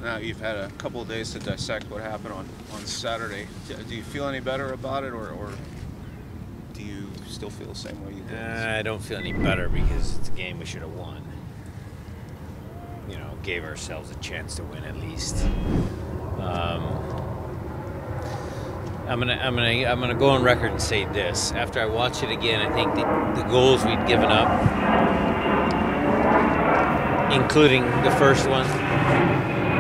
now you've had a couple of days to dissect what happened on Saturday. Do you feel any better about it, or do you still feel the same way you did? I don't feel any better because it's a game we should have won. You know, gave ourselves a chance to win at least. I'm gonna go on record and say this. After I watch it again, I think the goals we'd given up, including the first one,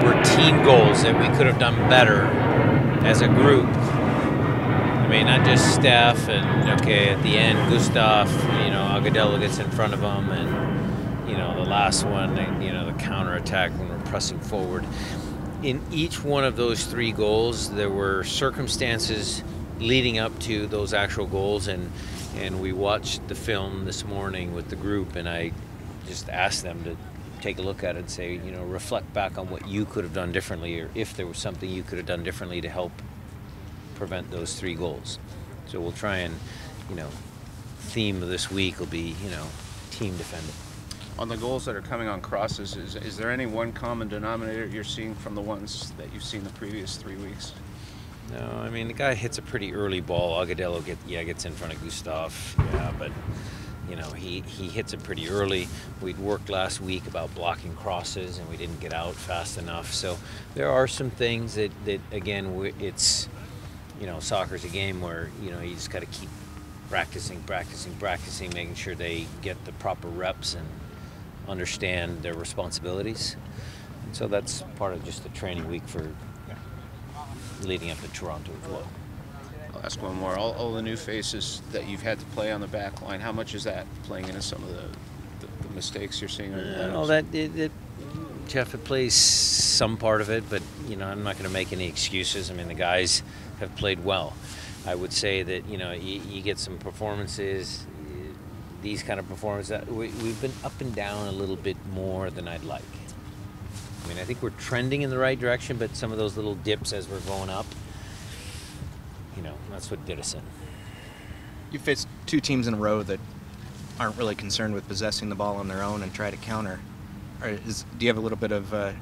were team goals that we could have done better as a group. I mean, not just Steph and, okay, at the end, Gustav, you know, Agudelo gets in front of him, and, you know, the last one, you know, the counterattack when we're pressing forward. In each one of those three goals, there were circumstances leading up to those actual goals, and we watched the film this morning with the group, and I just asked them to take a look at it and say, you know, reflect back on what you could have done differently, or if there was something you could have done differently to help prevent those three goals. So we'll try and, you know, theme of this week will be, you know, team defending. On the goals that are coming on crosses, is there any one common denominator you're seeing from the ones that you've seen the previous 3 weeks? No, I mean, the guy hits a pretty early ball. Agudelo gets in front of Gustav, yeah, but you know, he hits it pretty early. We'd worked last week about blocking crosses, and we didn't get out fast enough. So there are some things that again, it's, you know, soccer's a game where, you know, you just got to keep practicing, making sure they get the proper reps and understand their responsibilities. And so that's part of just the training week for leading up to Toronto as well. I'll ask one more. All the new faces that you've had to play on the back line, how much is that playing into some of the mistakes you're seeing? Well, Jeff, it plays some part of it, but, you know, I'm not going to make any excuses. I mean, the guys have played well. I would say that, you know, you get some performances, these kind of performances, we've been up and down a little bit more than I'd like. I mean, I think we're trending in the right direction, but some of those little dips as we're going up, you know, that's what did us in. You faced two teams in a row that aren't really concerned with possessing the ball on their own and try to counter. Do you have a little bit of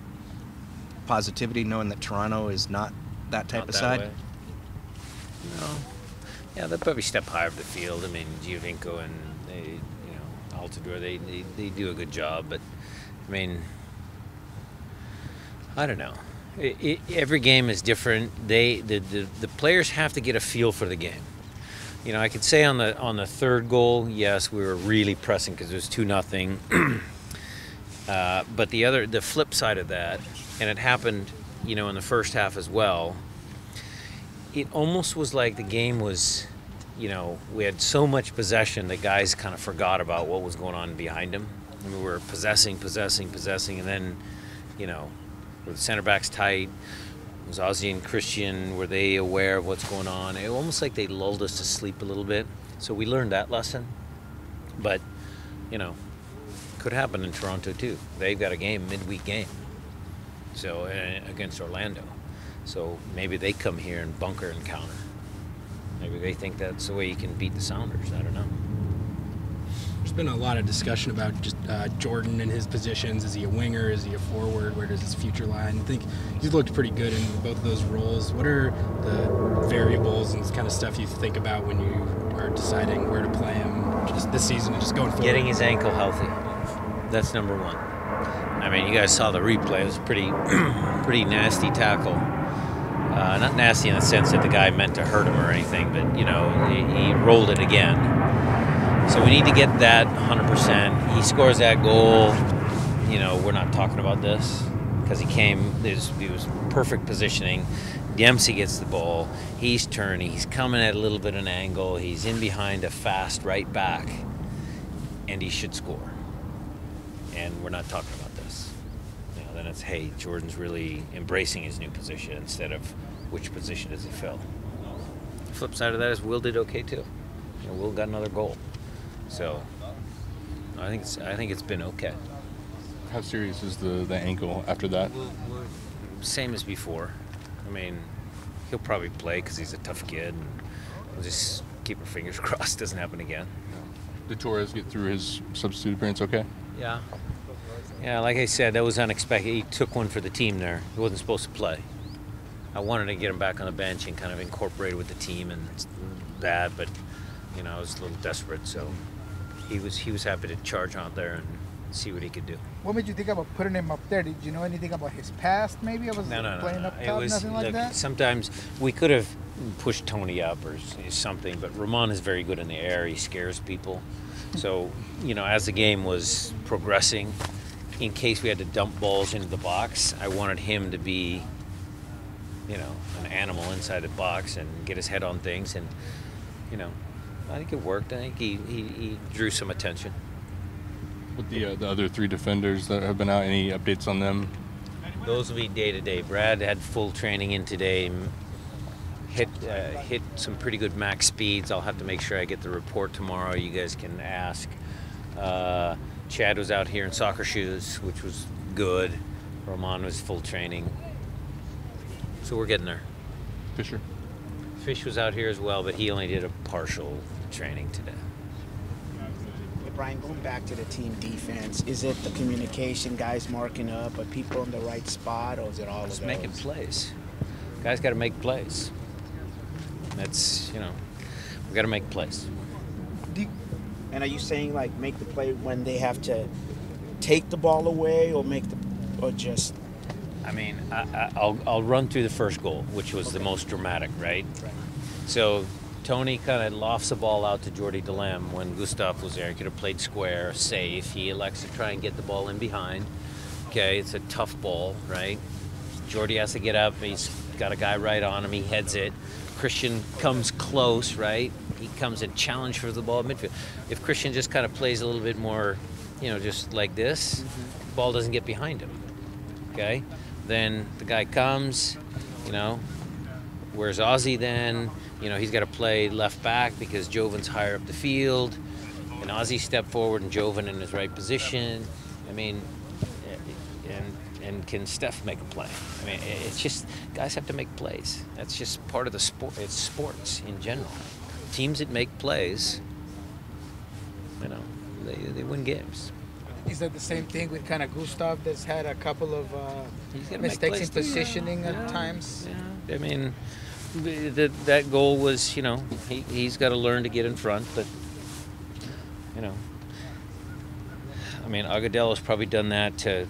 positivity knowing that Toronto is not that type of side? Way. No. Yeah, they'll probably step higher up the field. I mean, Giovinco and Altidore, they do a good job, but I mean, I don't know. Every game is different. The players have to get a feel for the game. You know, I could say on the third goal, yes, we were really pressing because it was 2-0. But the flip side of that, and it happened, you know, in the first half as well. It almost was like the game was, you know, we had so much possession that guys kind of forgot about what was going on behind them. I mean, we were possessing, and then, you know, were the center backs tight? Was Ozzy and Christian, were they aware of what's going on? It almost like they lulled us to sleep a little bit. So we learned that lesson. But, you know, could happen in Toronto too. They've got a game, midweek game, so against Orlando. So maybe they come here and bunker and counter. Maybe they think that's the way you can beat the Sounders. I don't know. There's been a lot of discussion about just Jordan and his positions. Is he a winger? Is he a forward? Where does his future lie? And I think he's looked pretty good in both of those roles. What are the variables and kind of stuff you think about when you are deciding where to play him just this season and just going forward? Getting his ankle healthy. That's number one. I mean, you guys saw the replay. It was a pretty nasty tackle. Not nasty in the sense that the guy meant to hurt him or anything, but, you know, he rolled it again. So we need to get that 100%. He scores that goal. You know, we're not talking about this because he was perfect positioning. Dempsey gets the ball. He's turning. He's coming at a little bit of an angle. He's in behind a fast right back, and he should score. And we're not talking about this. You know, then it's, hey, Jordan's really embracing his new position instead of which position does he fill. The flip side of that is Will did okay too. You know, Will got another goal. So I think it's been okay. How serious is the ankle after that? Same as before. I mean, he'll probably play because he's a tough kid, and we'll just keep our fingers crossed it doesn't happen again. Did Torres get through his substitute appearance okay? Yeah. Yeah, like I said, that was unexpected. He took one for the team there. He wasn't supposed to play. I wanted to get him back on the bench and kind of incorporate with the team, and it's bad, but I was a little desperate, so he was happy to charge out there and see what he could do. What made you think about putting him up there? Did you know anything about his past? Maybe I was No. playing up It top, was, nothing like look, that. sometimes we could have pushed Tony up or something, but Ramon is very good in the air. He scares people. So, as the game was progressing, in case we had to dump balls into the box, I wanted him to be, an animal inside the box and get his head on things. And, I think it worked. I think he drew some attention. With the other 3 defenders that have been out, any updates on them? Those will be day to day. Brad had full training in today. Hit some pretty good max speeds. I'll have to make sure I get the report tomorrow. You guys can ask. Chad was out here in soccer shoes, which was good. Roman was full training. So we're getting there. Fisher? Fish was out here as well, but he only did a partial training today. Hey, Brian, going back to the team defense, is it the communication, guys marking up, are people in the right spot, or is it all Just of making those? plays. Guys got to make plays. That's, we got to make plays. And are you saying, like, make the play when they have to take the ball away, or or just... I mean, I'll run through the first goal, which was the most dramatic, right? Right. So Tony kind of lofts the ball out to Jordy DeLem when Gustav was there. He could have played square, safe. He elects to try and get the ball in behind. Okay, it's a tough ball, right? Jordy has to get up. He's got a guy right on him. He heads it. Christian comes close, right? He comes and challenge for the ball at midfield. If Christian just kind of plays a little bit more, just like this, the ball doesn't get behind him. Okay? Then the guy comes, where's Ozzy then? He's got to play left back because Jovan's higher up the field. And Ozzy stepped forward and Jovan in his right position. I mean, and can Steph make a play? I mean, it's just, guys have to make plays. That's just part of the sport. It's sports in general. Teams that make plays, they win games. Is that the same thing with kind of Gustav that's had a couple of mistakes in positioning at times? Yeah. I mean, that goal was, he's got to learn to get in front, but, Agadella's probably done that to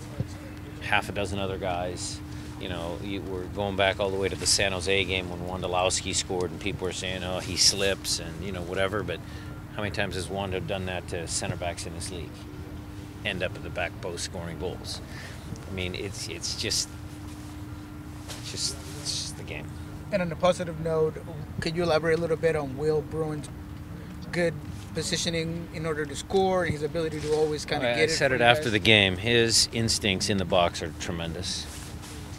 half a dozen other guys. We're going back all the way to the San Jose game when Wondolowski scored and people were saying, oh, he slips and, whatever, but how many times has Wanda done that to center backs in this league? End up at the back post scoring goals. I mean, it's just the game. And on a positive note, could you elaborate a little bit on Will Bruin's good positioning in order to score and his ability to always kind of get it? I said it after the game. His instincts in the box are tremendous.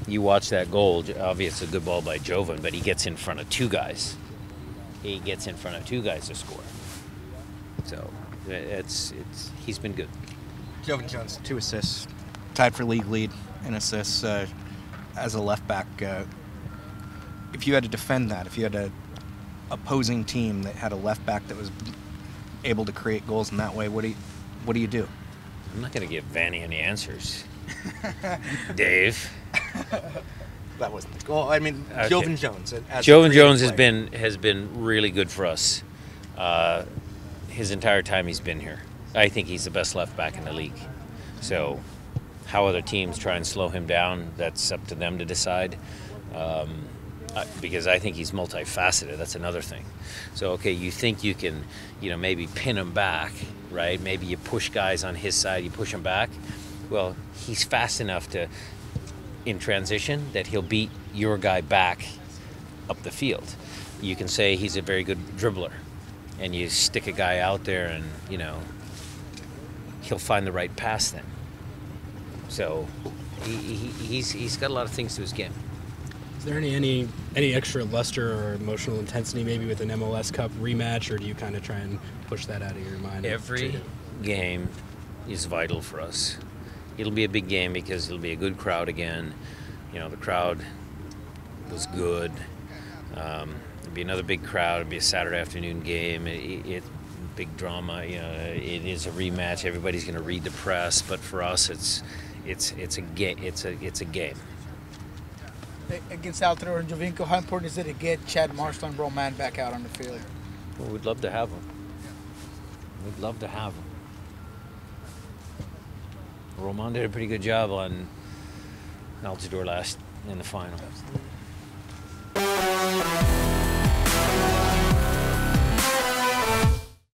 You watch that goal, obviously it's a good ball by Jovan, but he gets in front of 2 guys. He gets in front of 2 guys to score. So he's been good. Jovan Jones, 2 assists, tied for league lead in assists as a left back. If you had to defend that, if you had an opposing team that had a left back that was able to create goals in that way, what do you do? I'm not going to give Vanny any answers. Dave. That wasn't the goal. I mean, Okay. Jovan Jones. Jovan Jones has been really good for us. His entire time he's been here. I think he's the best left back in the league. So how other teams try and slow him down, that's up to them to decide. Because I think he's multifaceted. That's another thing. So, okay, you think you can, maybe pin him back, right? Maybe you push guys on his side, you push him back. Well, he's fast enough in transition that he'll beat your guy back up the field. You can say he's a very good dribbler, and you stick a guy out there and, he'll find the right pass then. So he's got a lot of things to his game. Is there any extra luster or emotional intensity maybe with an MLS Cup rematch, or do you kind of try and push that out of your mind? Every game is vital for us. It'll be a big game because it'll be a good crowd again. The crowd was good. It'll be another big crowd. It'll be a Saturday afternoon game. big drama. You know, it is a rematch. Everybody's going to read the press, but for us, it's a game. It's a game. Against Altidore and Jovinko, how important is it to get Chad Marshall and Roman back out on the field? Well, we'd love to have them. We'd love to have them. Roman did a pretty good job on Altidore last in the final. Absolutely.